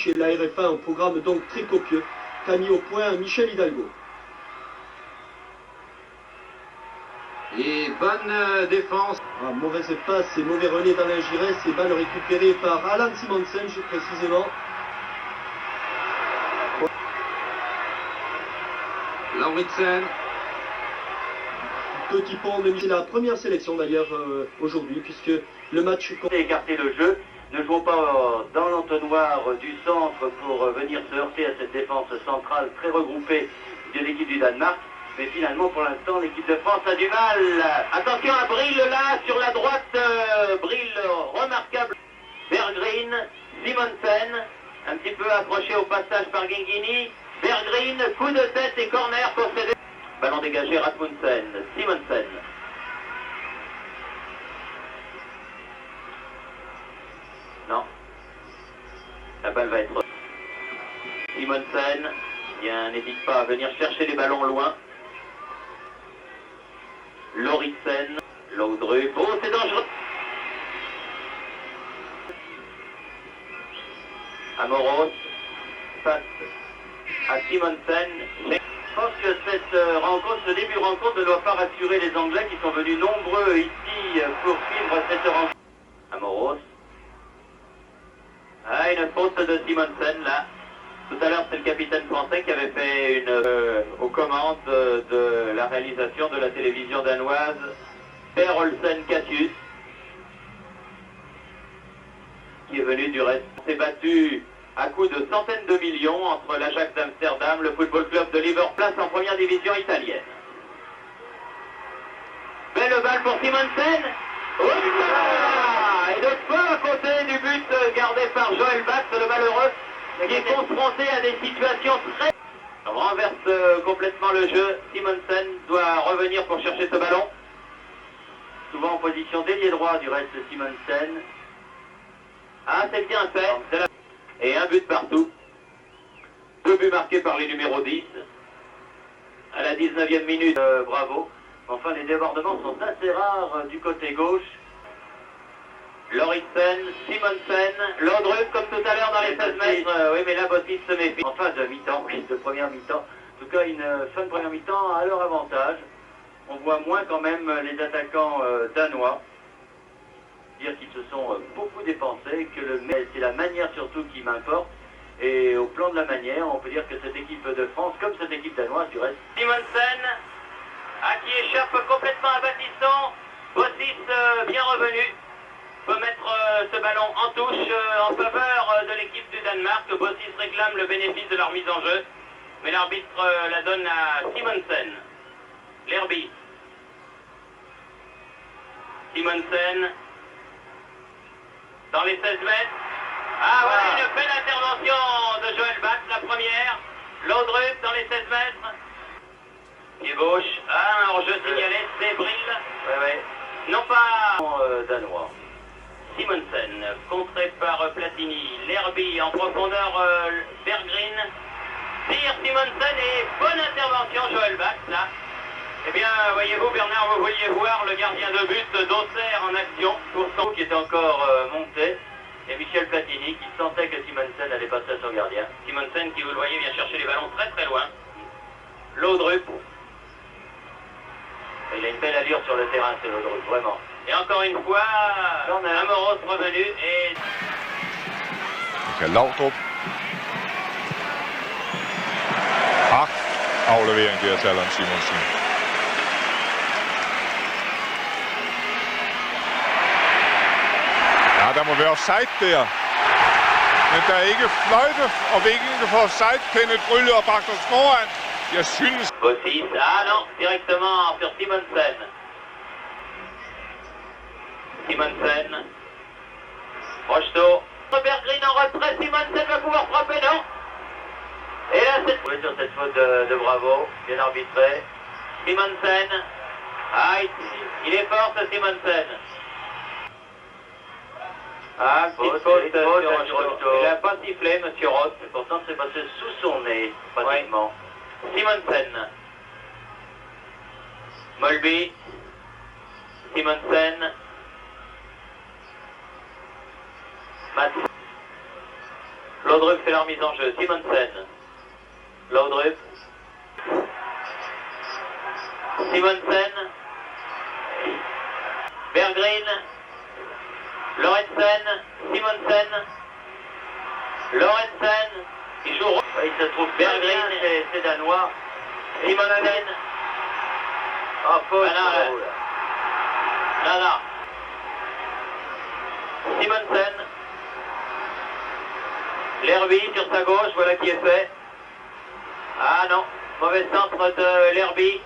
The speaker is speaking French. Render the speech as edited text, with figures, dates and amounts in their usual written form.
chez la RFA, un programme donc très copieux qu'a mis au point Michel Hidalgo. Et bonne défense. Ah, mauvaise passe et mauvais relais d'Alain Giresse et balle récupérée par Alan Simonsen précisément. Lauritsen. Petit pont de Michel, la première sélection d'ailleurs aujourd'hui, puisque le match... Écarter le jeu, ne jouons pas dans l'entonnoir du centre pour venir se heurter à cette défense centrale très regroupée de l'équipe du Danemark. Mais finalement, pour l'instant, l'équipe de France a du mal. Attention à Brill là, sur la droite. Brill remarquable. Berggren, Simonsen, un petit peu approché au passage par Genghini. Berggren, coup de tête et corner concédé. Ballon dégagé, Rasmussen, Simonsen. Non. La balle va être... Simonsen, bien, n'hésite pas à venir chercher les ballons loin. Lauritsen, Laudrup, oh c'est dangereux. Amoros, passe à Simonsen. Je pense que cette rencontre, ce début de rencontre ne doit pas rassurer les Anglais qui sont venus nombreux ici pour suivre cette rencontre. Amoros. Ah, une faute de Simonsen là. Tout à l'heure, c'est le capitaine français qui avait fait une aux commandes de la réalisation de la télévision danoise, Per Olsen Cassius, qui est venu du reste. On s'est battu à coups de centaines de millions entre l'Ajax d'Amsterdam, le Football Club de Liverpool, place en première division italienne. Belle balle pour Simonsen. Oh, et de peu à côté du but gardé par Joël Bax, le malheureux, qui est confronté à des situations très... On renverse complètement le jeu. Simonsen doit revenir pour chercher ce ballon. Souvent en position d'ailier droit du reste Simonsen. Ah, c'est bien fait. Et un but partout. 2 buts marqués par les numéros 10. À la 19e minute, bravo. Enfin, les débordements sont assez rares du côté gauche. Lauritsen, Simonsen, Laudrup comme tout à l'heure dans les 16 mètres. Oui, mais là, Bossis se méfie. En fin de mi-temps, oui, de première mi-temps. En tout cas, une fin de première mi-temps à leur avantage. On voit moins quand même les attaquants danois. Dire qu'ils se sont beaucoup dépensés, que c'est la manière surtout qui m'importe. Et au plan de la manière, on peut dire que cette équipe de France, comme cette équipe danoise, du reste. Simonsen, qui échappe complètement à Baptiston. Bossis bien revenu. Peut mettre ce ballon en touche en faveur de l'équipe du Danemark. Bossis réclame le bénéfice de leur mise en jeu. Mais l'arbitre la donne à Simonsen. L'Herbie. Simonsen. Dans les 16 mètres. Ah ouais, une belle intervention de Joël Bax, la première. Laudrup dans les 16 mètres. Pied gauche. Ah, un hors-jeu signalé, c'est Brill. Ouais. Non pas danois. Simonsen, contré par Platini. L'Herbie en profondeur, Berggren. Tire Simonsen et bonne intervention Joël Bax là. Eh bien, voyez-vous Bernard, vous vouliez voir le gardien de but d'Auxerre en action pour son qui était encore monté. Et Michel Platini qui sentait que Simonsen allait passer à son gardien. Simonsen qui, vous le voyez, vient chercher les ballons très très loin. Laudrup. Il a une belle allure sur le terrain, c'est Laudrup, vraiment. Et encore une fois, Amoros revenu et... Laudrup. Aflevering der til Allan Simonsen. Ja, der må være offside der. Men der er ikke fløjte, og ikke for offside. Kenneth Brylle og Bartos foran. Jeg synes... Bossis, non, directement sur Simonsen. Simonsen. Rocheteau. Berggren en retrait, Simonsen va pouvoir frapper, non? Et là, c'est... Oui, sur cette faute de Bravo, bien arbitré. Simonsen. Ah, il est fort, ce Simonsen. Ah, petite faute sur Rocheteau. Il n'a pas sifflé, monsieur Roth. Pourtant, c'est passé sous son nez, pratiquement. Ouais. Simonsen. Molby. Simonsen. Laudrup fait la remise en jeu. Simonsen. Laudrup. Simonsen. Berggren. Lorentzen. Simonsen. Lorentzen. Il joue. Il se trouve Berggren, c'est danois. Simonsen. Ah, faute. Là. Simonsen. L'Herby sur sa gauche, voilà qui est fait. Ah non, mauvais centre de l'Herby.